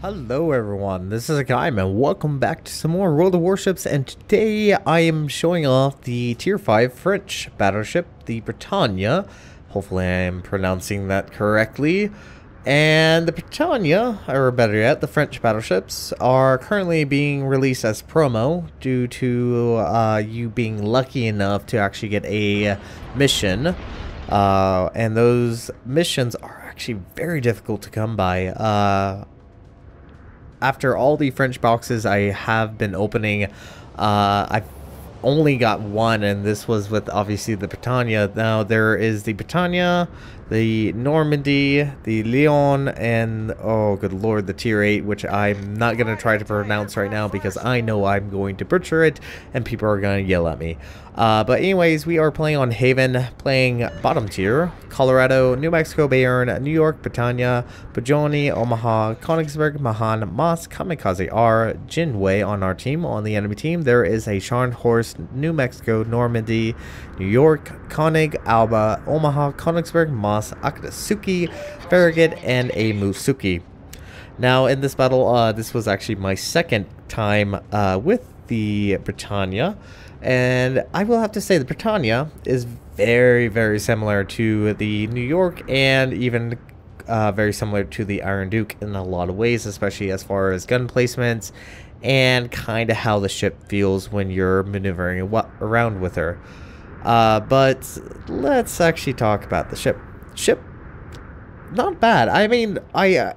Hello everyone, this is Hakaym and welcome back to some more World of Warships, and today I am showing off the Tier 5 French battleship, the Bretagne. Hopefully I am pronouncing that correctly. And the Patania, or better yet, the French battleships, are currently being released as promo due to you being lucky enough to actually get a mission. And those missions are actually very difficult to come by. After all the French boxes I have been opening, I've only got one, and this was with obviously the Patania. Now there is the Patania, the Normandy, the Lyon, and oh good lord, the Tier 8, which I'm not going to try to pronounce right now because I know I'm going to butcher it and people are going to yell at me. But anyways, we are playing on Haven, playing bottom tier, Colorado, New Mexico, Bayern, New York, Patania, Bretagne, Omaha, Königsberg, Mahan, Moss, Kamikaze R, Jinwei on our team. On the enemy team, there is a Scharnhorst, New Mexico, Normandy, New York, Konig, Alba, Omaha, Königsberg, Moss, Akatsuki, Farragut, and a Musuki. Now in this battle, this was actually my second time with the Bretagne. And I will have to say the Patania is very, very similar to the New York, and even very similar to the Iron Duke in a lot of ways, especially as far as gun placements and kind of how the ship feels when you're maneuvering around with her. But let's actually talk about the ship. Not bad. I mean, I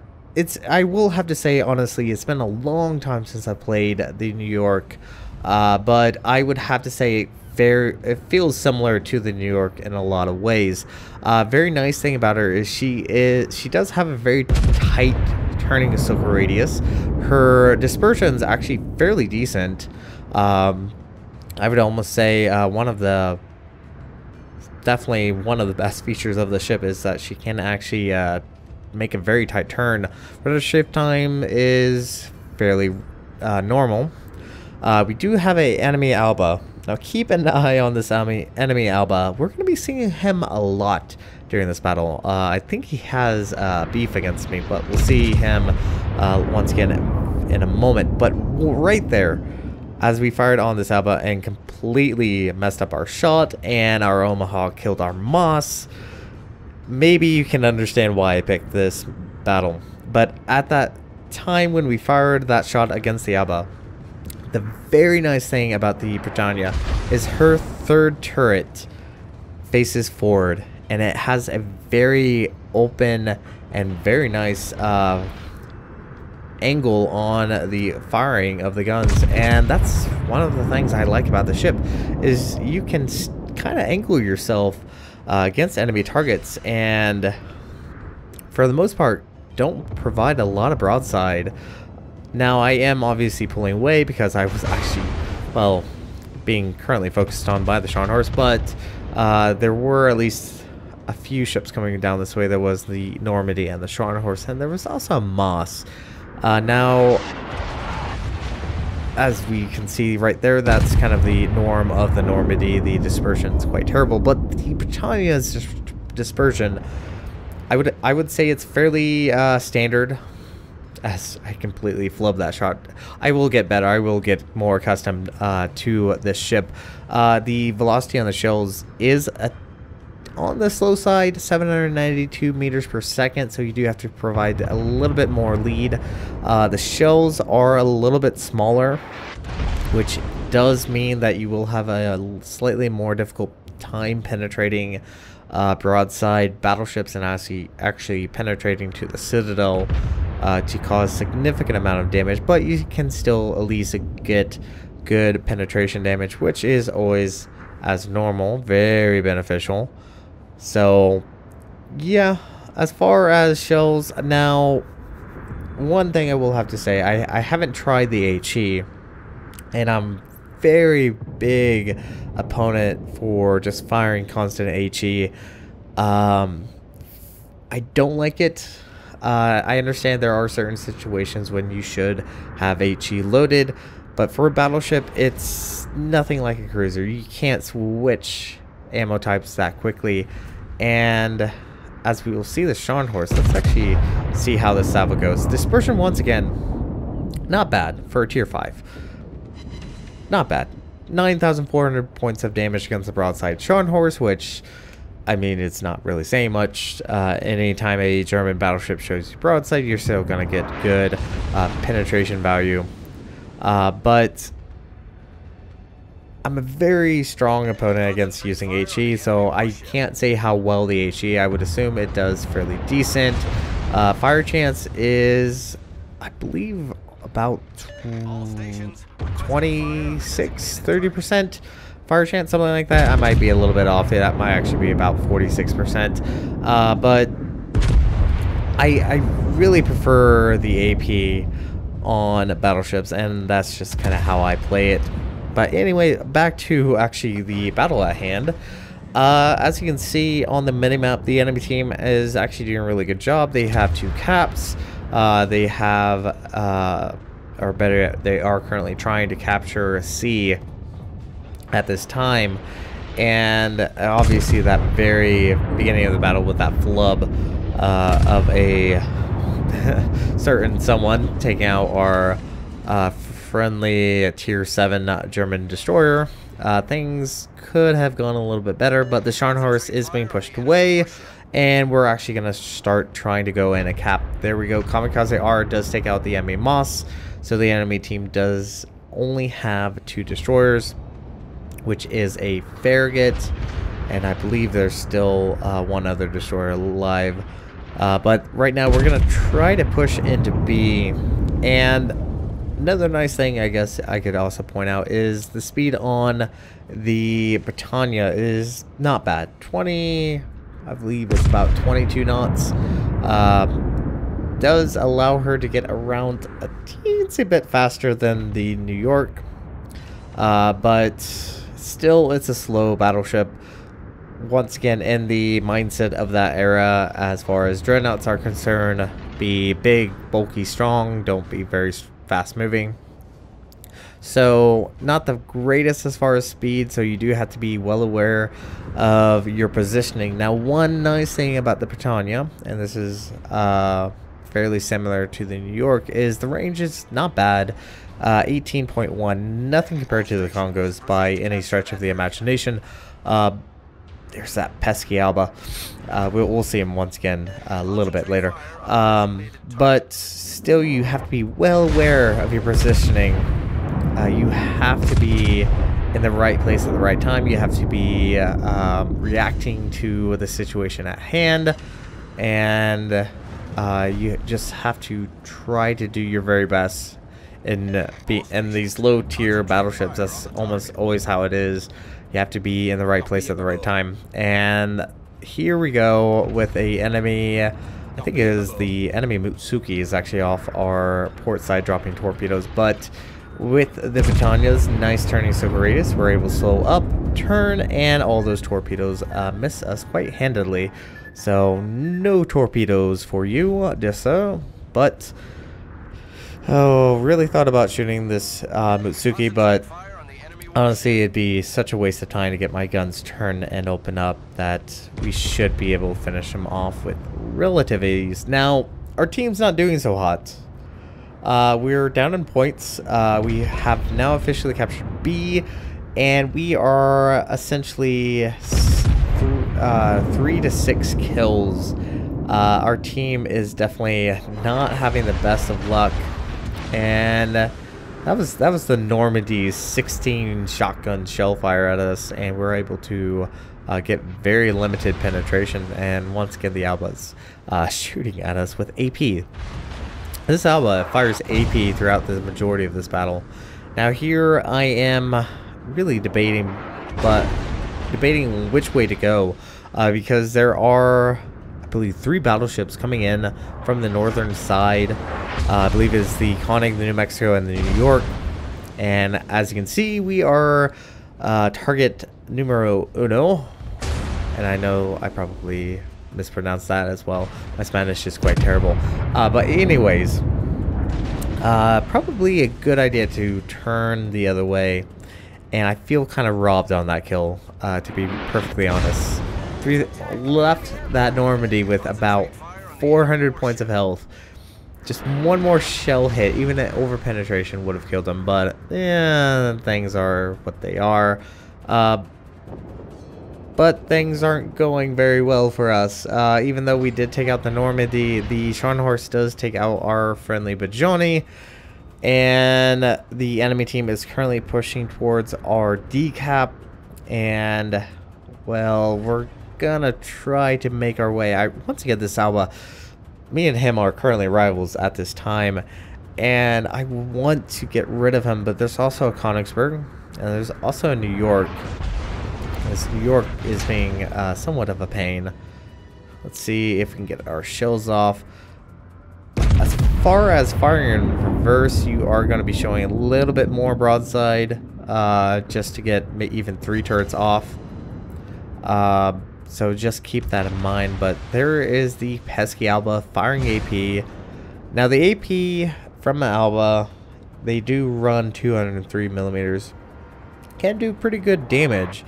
will have to say honestly, it's been a long time since I played the New York. But I would have to say it feels similar to the New York in a lot of ways. Very nice thing about her is she does have a very tight turning circle radius. Her dispersion is actually fairly decent. I would almost say definitely one of the best features of the ship is that she can actually make a very tight turn. But her shift time is fairly normal. We do have an enemy Alba. Now keep an eye on this enemy Alba. We're going to be seeing him a lot during this battle. I think he has beef against me, but we'll see him once again in a moment. But right there, as we fired on this Alba and completely messed up our shot, and our Omaha killed our Moss, maybe you can understand why I picked this battle. But at that time when we fired that shot against the Alba, the very nice thing about the Bretagne is her third turret faces forward, and it has a very open and very nice angle on the firing of the guns. And that's one of the things I like about the ship, is you can kind of angle yourself against enemy targets, and for the most part don't provide a lot of broadside. Now, I am obviously pulling away because I was actually, well, being currently focused on by the Scharnhorst, but there were at least a few ships coming down this way. There was the Normandy and the Scharnhorst, and there was also a Moss. Now, as we can see right there, that's kind of the norm of the Normandy. The dispersion is quite terrible, but the Britannia's dispersion, I would say it's fairly standard. As I completely flubbed that shot. I will get better. I will get more accustomed to this ship. The velocity on the shells is on the slow side, 792 meters per second, so you do have to provide a little bit more lead. The shells are a little bit smaller, which does mean that you will have a slightly more difficult time penetrating broadside battleships and actually penetrating to the citadel to cause significant amount of damage, but you can still at least get good penetration damage, which is always, as normal, very beneficial. So yeah, as far as shells, now one thing I will have to say, I haven't tried the HE, and I'm very big opponent for just firing constant HE. I don't like it. I understand there are certain situations when you should have HE loaded, but for a battleship, it's nothing like a cruiser. You can't switch ammo types that quickly, and as we will see the Scharnhorst, let's actually see how this salvo goes. Dispersion, once again, not bad for a tier 5. Not bad. 9,400 points of damage against the broadside Scharnhorst, which, I mean, it's not really saying much. Anytime a German battleship shows you broadside, you're still going to get good penetration value. But I'm a very strong opponent against using HE, so I can't say how well the HE. I would assume it does fairly decent. Fire chance is, I believe, about 26-30% fire chance, something like that. I might be a little bit off. That might actually be about 46%. But I really prefer the AP on battleships, and that's just kind of how I play it. But anyway, back to actually the battle at hand. As you can see on the minimap, the enemy team is actually doing a really good job. They have 2 caps. They have, or better yet, they are currently trying to capture C at this time. And obviously that very beginning of the battle with that flub of a certain someone taking out our friendly tier 7 German destroyer. Things could have gone a little bit better, but the Scharnhorst is being pushed away, and we're actually going to start trying to go in a cap. There we go. Kamikaze R does take out the enemy Moss, so the enemy team does only have 2 destroyers, which is a Farragut, and I believe there's still 1 other destroyer alive. But right now we're going to try to push into B. And another nice thing I guess I could also point out is the speed on the Britannia is not bad. I believe it's about 22 knots. Does allow her to get around a teensy bit faster than the New York. But still, it's a slow battleship. Once again, in the mindset of that era, as far as dreadnoughts are concerned, be big, bulky, strong, don't be very fast moving. So not the greatest as far as speed, so you do have to be well aware of your positioning. Now, one nice thing about the Patania, and this is fairly similar to the New York, is the range is not bad. 18.1, nothing compared to the Congos by any stretch of the imagination. There's that pesky Alba. We'll see him once again a little bit later. But still, you have to be well aware of your positioning. You have to be in the right place at the right time. You have to be reacting to the situation at hand. And you just have to try to do your very best. In these low tier battleships, that's almost always how it is. You have to be in the right place at the right time. And here we go with a enemy, I think it is the enemy Mutsuki is actually off our port side dropping torpedoes. But with the Britannia's nice turning circle radius, we're able to slow up, turn, and all those torpedoes miss us quite handily. So no torpedoes for you, just so. But oh, really thought about shooting this Mutsuki, but honestly, it'd be such a waste of time to get my guns turned and open up that we should be able to finish them off with relative ease. Now, our team's not doing so hot. We're down in points. We have now officially captured B, and we are essentially 3 to 6 kills. Our team is definitely not having the best of luck. And that was the Normandy's 16 shotgun shell fire at us, and we're able to get very limited penetration. And once again, the Alba's shooting at us with AP. This Alba fires AP throughout the majority of this battle. Now here I am really debating which way to go, because there are, I believe, 3 battleships coming in from the northern side. I believe it's the Koenig, the New Mexico, and the New York. And as you can see, we are target numero uno. And I know I probably mispronounced that as well. My Spanish is quite terrible. But anyways, probably a good idea to turn the other way. And I feel kind of robbed on that kill, to be perfectly honest. We left that Normandy with about 400 points of health. Just one more shell hit, even an over penetration would have killed him. But yeah, things are what they are. But things aren't going very well for us. Even though we did take out the Normandy, the Scharnhorst does take out our friendly Bretagne. And the enemy team is currently pushing towards our decap. And, well, we're gonna try to make our way. Once again, this Alba, me and him are currently rivals at this time. And I want to get rid of him, but there's also a Königsberg. And there's also a New York. This New York is being somewhat of a pain. Let's see if we can get our shells off. As far as firing in reverse, you are going to be showing a little bit more broadside just to get even 3 turrets off. So just keep that in mind. But there is the pesky Alba firing AP. Now the AP from the Alba, they do run 203 millimeters. Can do pretty good damage.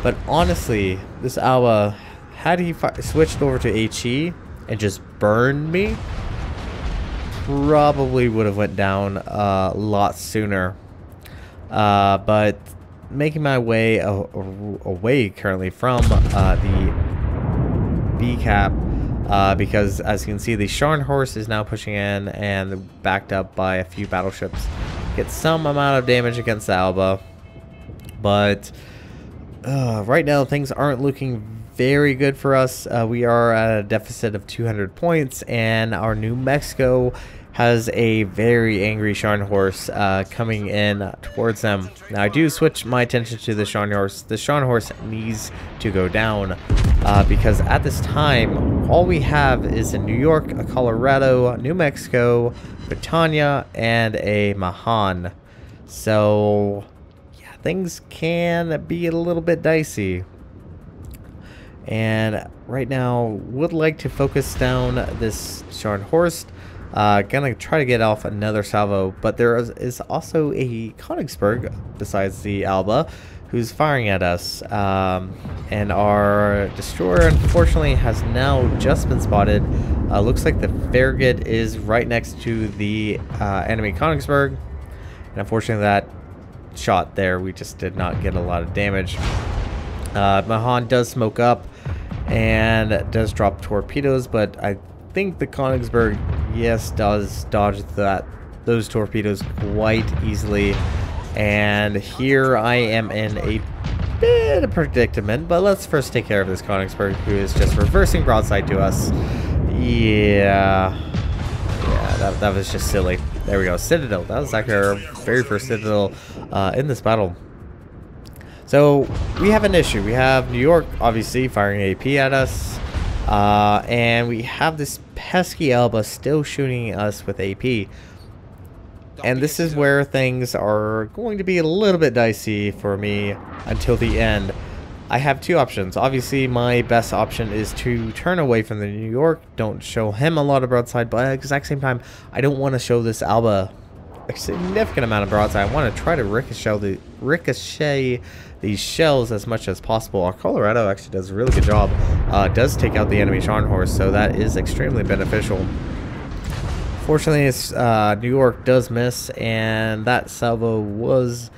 But honestly, this Alba, had he switched over to HE and just burned me, probably would have went down a lot sooner. But making my way away currently from the VCAP, because as you can see, the Scharnhorst is now pushing in and backed up by a few battleships. Get some amount of damage against the Alba, but right now things aren't looking very good for us. We are at a deficit of 200 points, and our New Mexico has a very angry Scharnhorst coming in towards them. Now I do switch my attention to the Scharnhorst. The Scharnhorst needs to go down because at this time all we have is a New York, a Colorado, New Mexico, Patania, and a Mahan. So yeah, things can be a little bit dicey. And right now would like to focus down this Scharnhorst. Gonna try to get off another salvo, but there is also a Königsberg besides the Alba who's firing at us, and our destroyer unfortunately has now just been spotted. Looks like the Farragut is right next to the enemy Königsberg, and unfortunately that shot there, we just did not get a lot of damage. Mahan does smoke up and does drop torpedoes, but I think the Königsberg, yes, does dodge those torpedoes quite easily. And here I am in a bit of predicament, but let's first take care of this Königsberg, who is just reversing broadside to us. Yeah, that was just silly. There we go, Citadel. That was actually our very first Citadel in this battle. So we have an issue. We have New York obviously firing AP at us. And we have this pesky Alba still shooting us with AP. And this is where things are going to be a little bit dicey for me until the end. I have two options. Obviously, my best option is to turn away from the New York. Don't show him a lot of broadside, but at the exact same time, I don't want to show this Alba a significant amount of broadside. I want to try to ricochet these shells as much as possible. Our Colorado actually does a really good job. Does take out the enemy Scharnhorst, so that is extremely beneficial. Fortunately, New York does miss, and that salvo was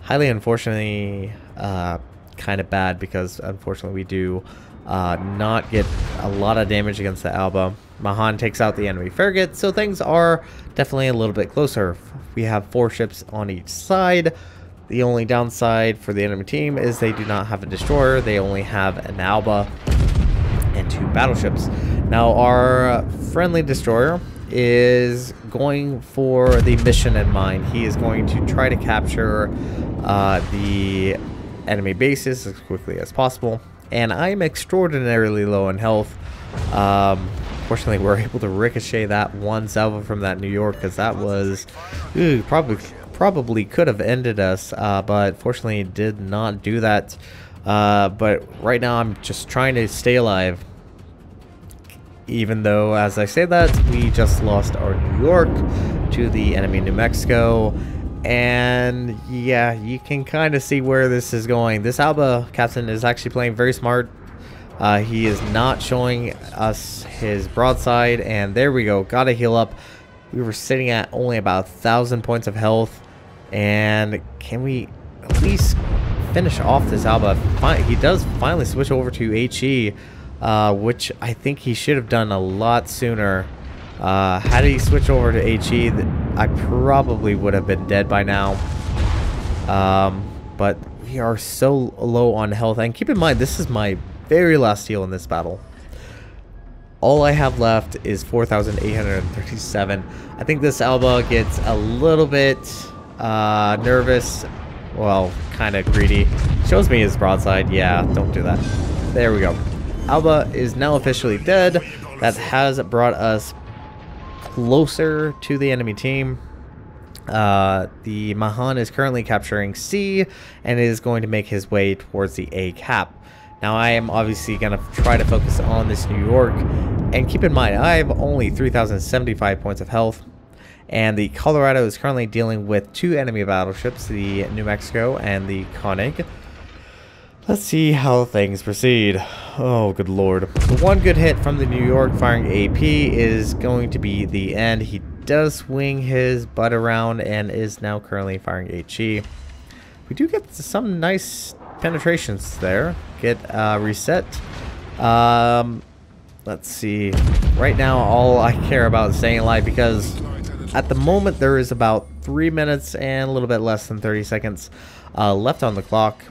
highly unfortunately kind of bad, because unfortunately we do not get a lot of damage against the Alba. Mahan takes out the enemy Farragut, so things are definitely a little bit closer. We have 4 ships on each side. The only downside for the enemy team is they do not have a destroyer. They only have an Alba and 2 battleships. Now our friendly destroyer is going for the mission in mind. He is going to try to capture the enemy bases as quickly as possible. And I'm extraordinarily low in health. Fortunately, we're able to ricochet that one salvo from that New York, because that was probably could have ended us, but fortunately did not do that. But right now I'm just trying to stay alive, even though, as I say that, we just lost our New York to the enemy New Mexico. And yeah, you can kind of see where this is going. This Alba captain is actually playing very smart. He is not showing us his broadside, and there we go. Gotta heal up. We were sitting at only about 1,000 points of health, and can we at least finish off this Alba? He does finally switch over to HE, which I think he should have done a lot sooner. Had he switched over to HE, I probably would have been dead by now. But we are so low on health, and keep in mind, this is my very last heal in this battle. All I have left is 4,837. I think this Alba gets a little bit nervous. Well, kind of greedy. Shows me his broadside. Yeah, don't do that. There we go. Alba is now officially dead. That has brought us closer to the enemy team. The Mahan is currently capturing C and is going to make his way towards the A cap. Now I am obviously going to try to focus on this New York, and keep in mind I have only 3,075 points of health, and the Colorado is currently dealing with 2 enemy battleships, the New Mexico and the Koenig. Let's see how things proceed. Oh, good lord. The one good hit from the New York firing AP is going to be the end. He does swing his butt around and is now currently firing HE. We do get some nice penetrations there. Get reset. Let's see. Right now, all I care about is staying alive, because at the moment there is about 3 minutes and a little bit less than 30 seconds left on the clock.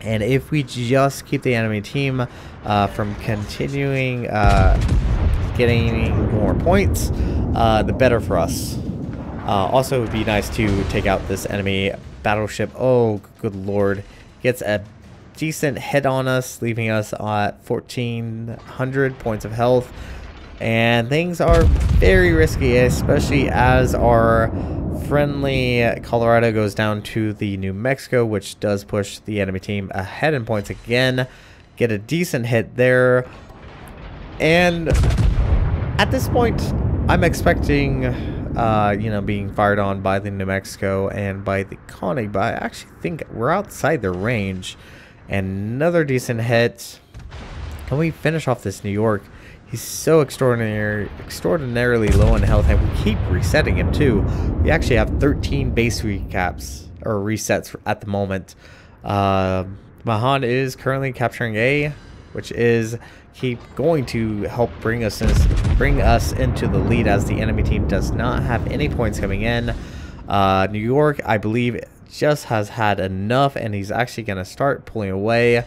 And if we just keep the enemy team from continuing getting more points, the better for us. Also, it would be nice to take out this enemy battleship. Oh, good lord. Gets a decent hit on us, leaving us at 1,400 points of health. And things are very risky, especially as our friendly Colorado goes down to the New Mexico, which does push the enemy team ahead in points again. Get a decent hit there. And at this point, I'm expecting, you know, being fired on by the New Mexico and by the Koenig, but I actually think we're outside their range. And another decent hit. Can we finish off this New York? He's so extraordinarily low in health, and we keep resetting him too. We actually have 13 base recaps or resets at the moment. Mahan is currently capturing A, which is going to help bring us into the lead, as the enemy team does not have any points coming in. New York, I believe, just has had enough, and he's actually going to start pulling away.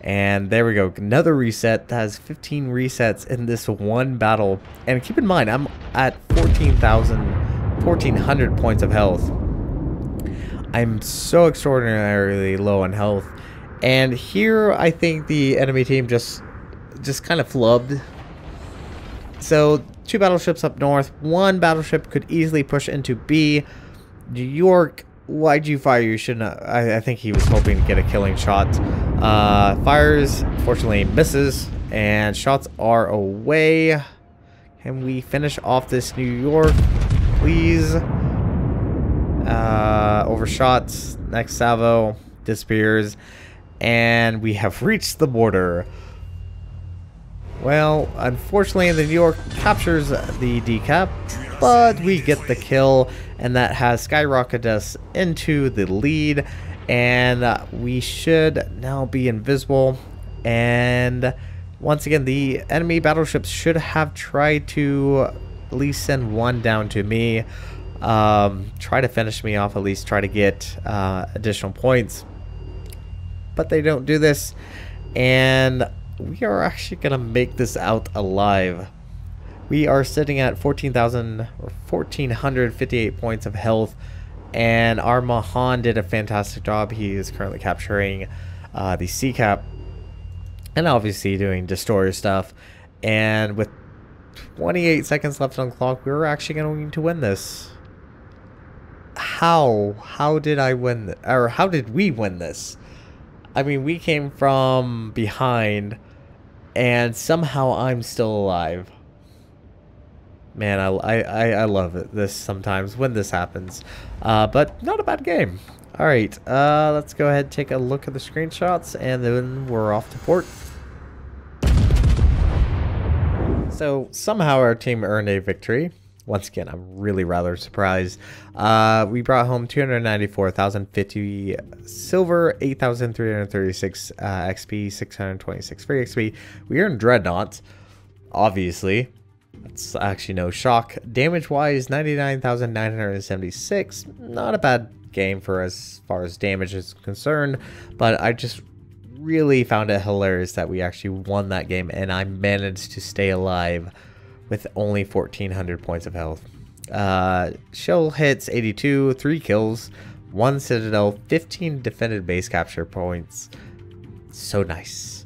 And there we go, another reset. That has 15 resets in this one battle. And keep in mind, I'm at 1,400 points of health. I'm so extraordinarily low in health. And here, I think the enemy team just kind of flubbed. So, 2 battleships up north. 1 battleship could easily push into B. New York, why'd you fire? You shouldn't. I think he was hoping to get a killing shot. Fires, fortunately misses, and shots are away. Can we finish off this New York, please? Overshot. Next salvo disappears, and we have reached the border. Well, unfortunately, the New York captures the decap, but we get the kill, and that has skyrocketed us into the lead, and we should now be invisible. And once again, the enemy battleships should have tried to at least send 1 down to me, try to finish me off, at least try to get additional points, but they don't do this, and we are actually gonna make this out alive. We are sitting at 1,458 points of health, and our Mahan did a fantastic job. He is currently capturing the C cap and obviously doing destroyer stuff. And with 28 seconds left on the clock, we're actually going to win this. How did I win? Or how did we win this? I mean, we came from behind, and somehow I'm still alive. Man, I love it. This sometimes when this happens, but not a bad game. All right, let's go ahead and take a look at the screenshots, and then we're off to port. So somehow our team earned a victory. Once again, I'm really rather surprised. We brought home 294,050 silver, 8,336 XP, 626 free XP. We earned Dreadnought, obviously. That's actually no shock. Damage-wise, 99,976. Not a bad game for as far as damage is concerned, but I just really found it hilarious that we actually won that game and I managed to stay alive with only 1,400 points of health. Shell hits 82, 3 kills, 1 citadel, 15 defended base capture points. So nice.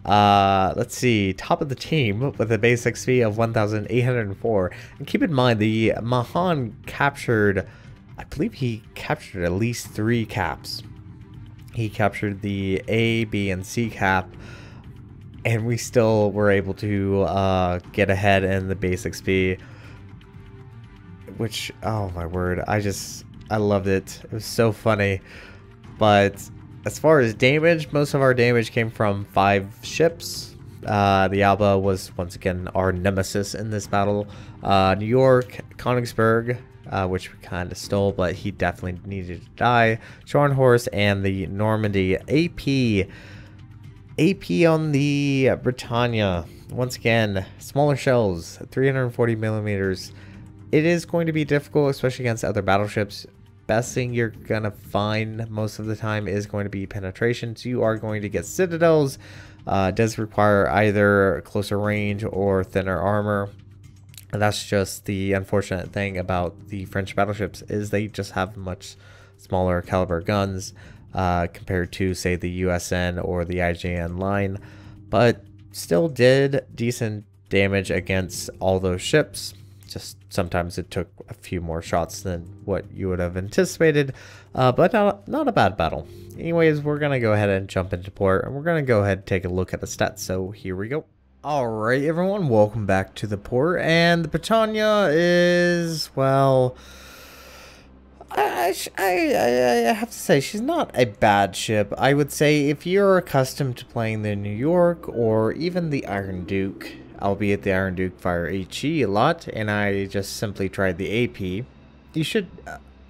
Let's see, top of the team with a base XP of 1,804. And keep in mind, the Mahan captured, I believe he captured at least 3 caps. He captured the A, B, and C cap, and we still were able to get ahead in the base XP, which, oh my word, I loved it. It was so funny. But as far as damage, most of our damage came from 5 ships. The Alba was once again our nemesis in this battle. New York, Königsberg, which we kind of stole, but he definitely needed to die. Scharnhorst and the Normandy. AP on the Bretagne. Once again, smaller shells, 340 millimeters. It is going to be difficult, especially against other battleships. Best thing you're gonna find most of the time is going to be penetration. So you are going to get citadels. Does require either closer range or thinner armor. And that's just the unfortunate thing about the French battleships, is they just have much smaller caliber guns compared to, say, the USN or the IJN line, but still did decent damage against all those ships. Just sometimes it took a few more shots than what you would have anticipated, but not a bad battle. Anyways, we're going to go ahead and jump into port, and we're going to go ahead and take a look at the stats. So here we go. Alright everyone, welcome back to the port, and the Patania is, well, I have to say, she's not a bad ship. I would say if you're accustomed to playing the New York or even the Iron Duke, albeit the Iron Duke fire HE a lot, and I just simply tried the AP, you should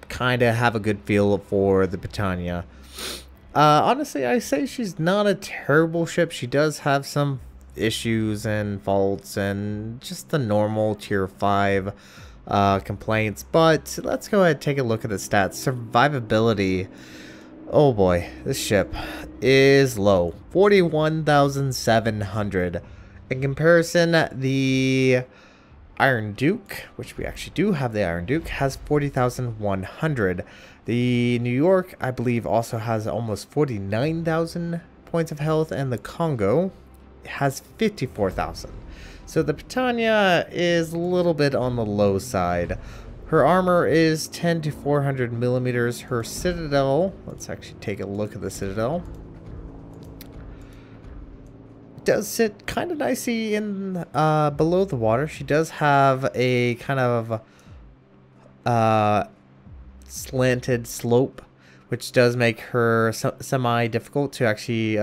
kind of have a good feel for the Patania. Honestly, I say she's not a terrible ship. She does have some issues and faults and just the normal tier 5 complaints, but let's go ahead and take a look at the stats. Survivability, oh boy, this ship is low, 41,700. In comparison, the Iron Duke, which we actually do have, the Iron Duke has 40,100. The New York, I believe, also has almost 49,000 points of health, and the Congo has 54,000. So the Patania is a little bit on the low side. Her armor is 10 to 400 millimeters. Her citadel, let's actually take a look at the citadel, does sit kind of nicely in below the water. She does have a kind of slanted slope, which does make her semi-difficult to actually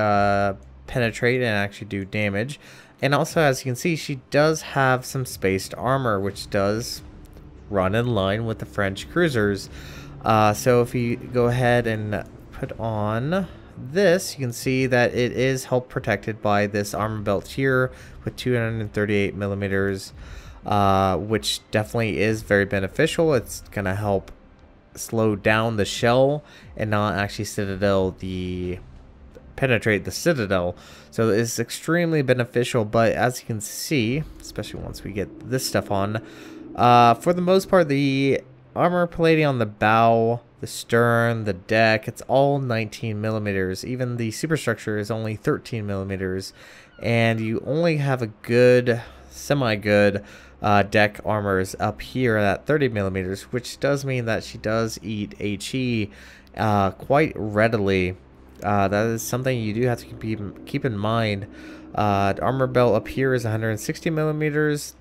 penetrate and actually do damage. And also, as you can see, she does have some spaced armor, which does run in line with the French cruisers. So if you go ahead and put on this, you can see that it is help protected by this armor belt here with 238 millimeters, which definitely is very beneficial. It's going to help slow down the shell and not actually penetrate the citadel. So it's extremely beneficial, but as you can see, especially once we get this stuff on, for the most part, the armor plating on the bow, the stern, the deck, it's all 19 millimeters. Even the superstructure is only 13 millimeters, and you only have a good, semi-good deck armors up here at 30 millimeters, which does mean that she does eat HE quite readily. That is something you do have to keep in mind. The armor belt up here is 160 millimeters.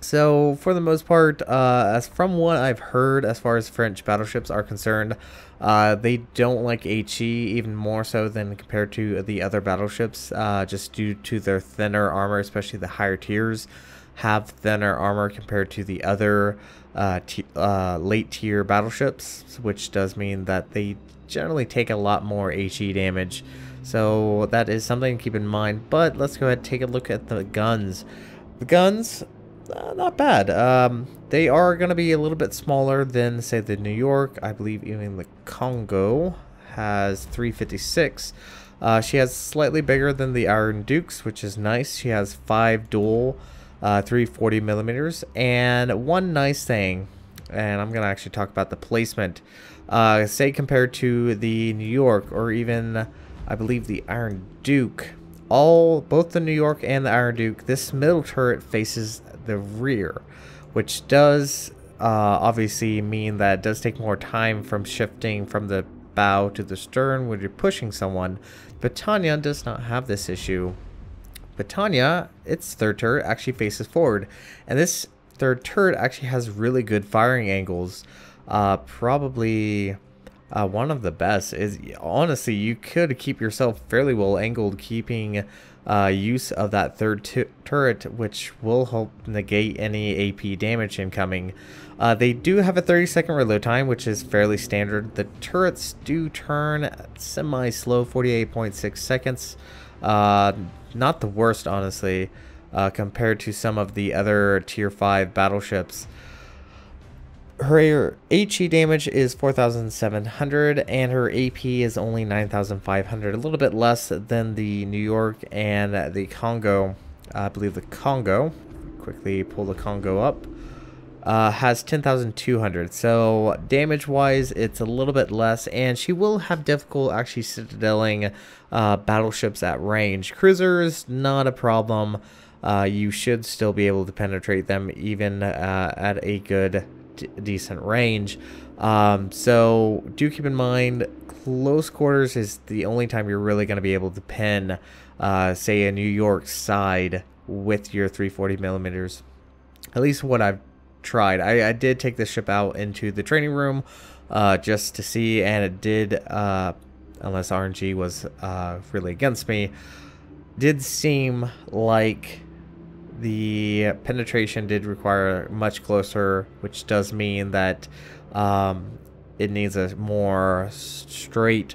So for the most part, as from what I've heard, as far as French battleships are concerned, they don't like HE even more so than compared to the other battleships, just due to their thinner armor, especially the higher tiers. have thinner armor compared to the other late tier battleships, which does mean that they generally take a lot more HE damage. So that is something to keep in mind. But let's go ahead and take a look at the guns. The guns, not bad. They are going to be a little bit smaller than, say, the New York. I believe even the Congo has 356. She has slightly bigger than the Iron Dukes, which is nice. She has 5 dual 340 millimeters. And one nice thing, and I'm going to actually talk about the placement. Say compared to the New York, or even I believe the Iron Duke, both the New York and the Iron Duke, this middle turret faces the rear, which does obviously mean that it does take more time from shifting from the bow to the stern when you're pushing someone. Patania does not have this issue. Patania, its third turret actually faces forward, and this third turret actually has really good firing angles. Probably one of the best. Is honestly, you could keep yourself fairly well angled keeping use of that third turret, which will help negate any AP damage incoming. They do have a 30-second reload time, which is fairly standard. The turrets do turn semi-slow, 48.6 seconds. Not the worst, honestly, compared to some of the other tier 5 battleships. Her HE damage is 4,700 and her AP is only 9,500, a little bit less than the New York and the Congo. I believe the Congo, quickly pull the Congo up, has 10,200. So damage wise, it's a little bit less, and she will have difficult actually citadeling battleships at range. Cruisers, not a problem. You should still be able to penetrate them even at a good decent range. So do keep in mind, close quarters is the only time you're really going to be able to pin say a New York side with your 340 millimeters. At least what I've tried. I did take this ship out into the training room just to see, and it did, unless RNG was really against me, did seem like the penetration did require much closer, which does mean that it needs a more straight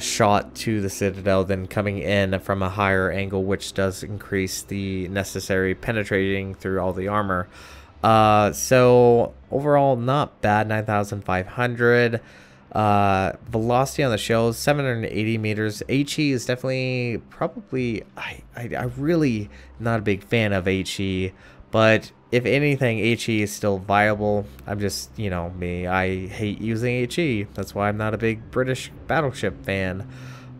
shot to the citadel than coming in from a higher angle, which does increase the necessary penetrating through all the armor. So overall, not bad. 9,500. Velocity on the shells, 780 meters. HE is definitely probably, I really not a big fan of HE, but if anything, HE is still viable. I'm just, you know, me, I hate using HE. That's why I'm not a big British battleship fan.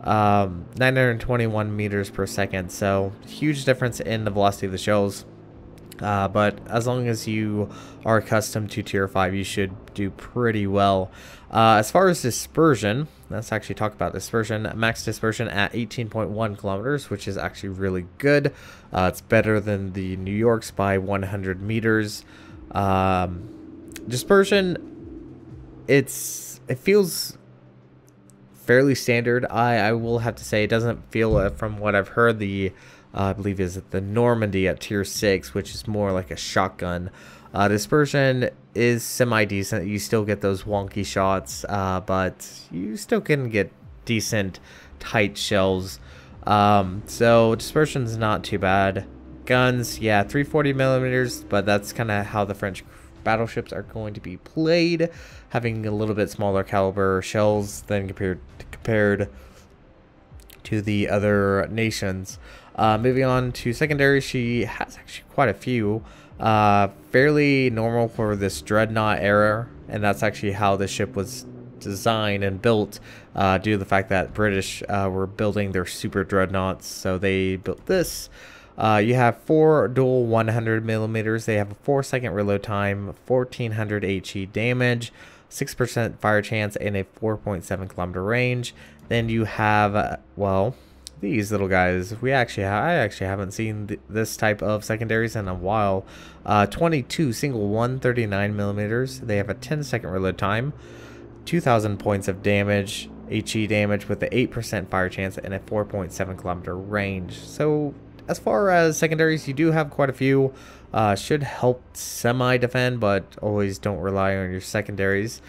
921 meters per second, so huge difference in the velocity of the shells. But as long as you are accustomed to tier 5, you should do pretty well. As far as dispersion, let's actually talk about dispersion. Max dispersion at 18.1 kilometers, which is actually really good. It's better than the New York's by 100 meters. Dispersion, it feels fairly standard. I will have to say it doesn't feel, from what I've heard, the I believe is the Normandy at tier 6, which is more like a shotgun. Dispersion is semi-decent. You still get those wonky shots, but you still can get decent tight shells. So dispersion is not too bad. Guns, yeah, 340 millimeters, but that's kind of how the French battleships are going to be played, having a little bit smaller caliber shells than compared to the other nations. Moving on to secondary, she has actually quite a few. Fairly normal for this dreadnought era, and that's actually how this ship was designed and built, due to the fact that British were building their super dreadnoughts, so they built this. You have 4 dual 100 millimeters. They have a 4-second reload time, 1400 HE damage, 6% fire chance, and a 4.7 kilometer range. Then you have, well, these little guys. I actually haven't seen this type of secondaries in a while. 22 single 139 millimeters. They have a 10-second reload time, 2,000 points of damage, HE damage with the 8% fire chance, and a 4.7 kilometer range. So as far as secondaries, you do have quite a few. Should help semi-defend, but always don't rely on your secondaries.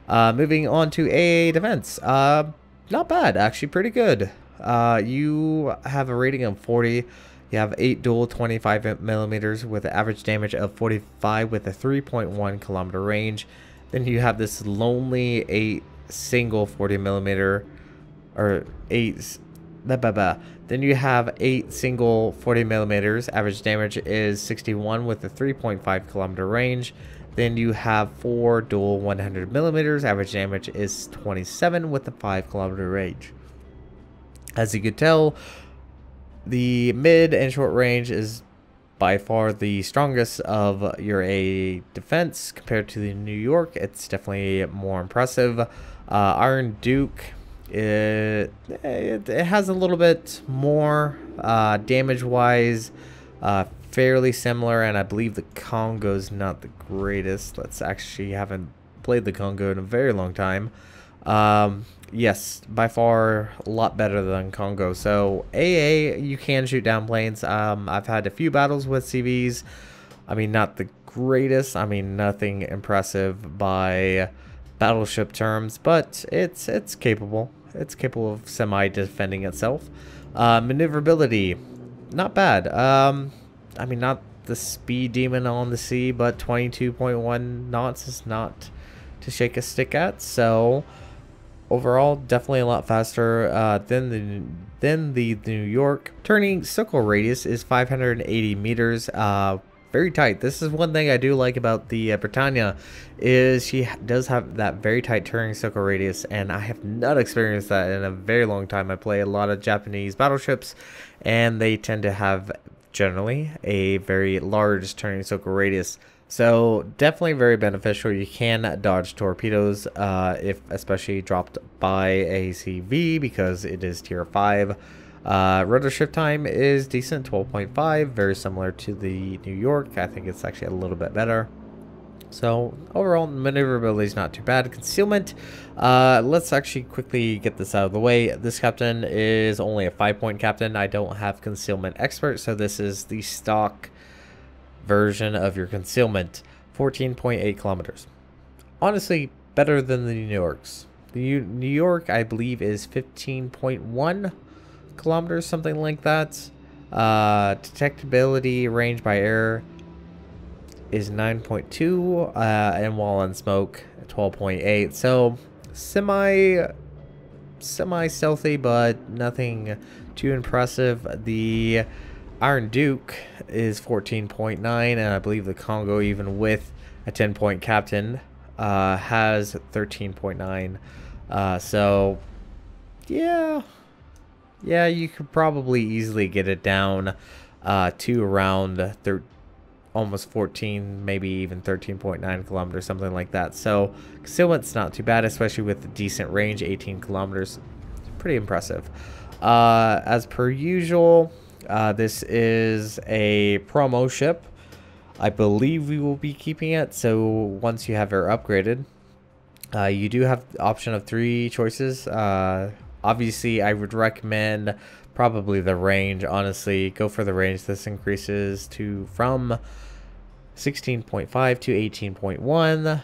Moving on to AA defense. Not bad, actually pretty good. You have a rating of 40. You have 8 dual 25 millimeters with an average damage of 45 with a 3.1 kilometer range. Then you have this lonely 8 single 40 millimeter, or 8. Then you have 8 single 40 millimeters. Average damage is 61 with a 3.5 kilometer range. Then you have 4 dual 100 millimeters. Average damage is 27 with a 5 kilometer range. As you could tell, the mid and short range is by far the strongest of your A defense compared to the New York. It's definitely more impressive. Iron Duke, it has a little bit more damage wise, fairly similar, and I believe the Congo's not the greatest. Let's actually haven't played the Congo in a very long time. Yes, by far a lot better than Congo. So AA, you can shoot down planes. I've had a few battles with CVs. I mean, not the greatest. I mean, nothing impressive by battleship terms, but it's capable. It's capable of semi-defending itself. Maneuverability, not bad. I mean, not the speed demon on the sea, but 22.1 knots is not to shake a stick at. So overall, definitely a lot faster than the New York. Turning circle radius is 580 meters. Very tight. This is one thing I do like about the Britannia, is she does have that very tight turning circle radius, and I have not experienced that in a very long time. I play a lot of Japanese battleships, and they tend to have generally a very large turning circle radius. So definitely very beneficial. You can dodge torpedoes if especially dropped by a CV, because it is tier 5. Rudder shift time is decent, 12.5, very similar to the New York. I think it's actually a little bit better. So overall, maneuverability is not too bad. Concealment, let's actually quickly get this out of the way. This captain is only a 5-point captain. I don't have concealment expert, so this is the stock version of your concealment. 14.8 kilometers. Honestly, better than the New York's. The New York, I believe, is 15.1 kilometers, something like that. Detectability range by air is 9.2, and while on smoke 12.8. So semi stealthy, but nothing too impressive. The Iron Duke is 14.9, and I believe the Congo, even with a 10-point captain, has 13.9. So yeah, you could probably easily get it down to around almost 14, maybe even 13.9 kilometers, something like that. So concealment's not too bad, especially with a decent range, 18 kilometers. Pretty impressive. As per usual, this is a promo ship. I believe we will be keeping it. So once you have her upgraded, you do have the option of 3 choices. Obviously, I would recommend probably the range. Honestly, go for the range. This increases from 16.5 to 18.1.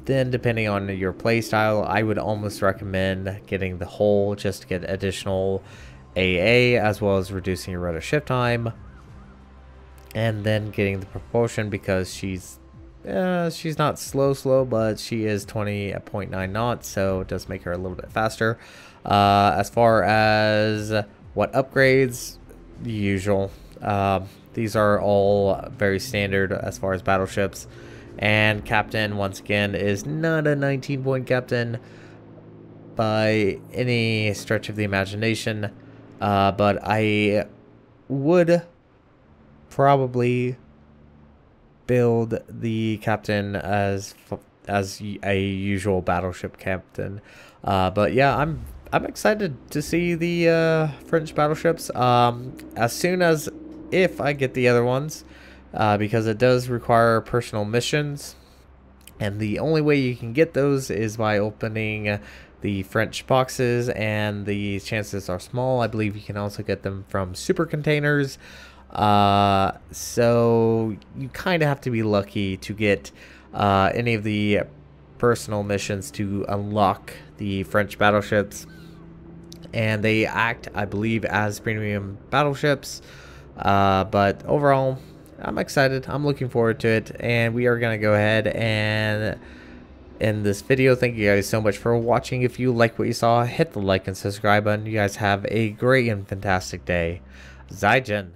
Then, depending on your play style, I would almost recommend getting the whole just to get additional AA, as well as reducing your rudder shift time, and then getting the propulsion, because she's not slow, but she is 20.9 knots, so it does make her a little bit faster. As far as what upgrades, the usual. These are all very standard as far as battleships. And captain, once again, is not a 19-point captain by any stretch of the imagination. But I would probably build the captain as a usual battleship captain. But yeah, I'm excited to see the French battleships as soon as, if I get the other ones, because it does require personal missions, and the only way you can get those is by opening the French boxes, and the chances are small. I believe you can also get them from super containers. So you kind of have to be lucky to get any of the personal missions to unlock the French battleships. And they act, I believe, as premium battleships. But overall, I'm excited. I'm looking forward to it. And we are going to go ahead and end this video. Thank you guys so much for watching. If you like what you saw, hit the like and subscribe button. You guys have a great and fantastic day. Zaijian.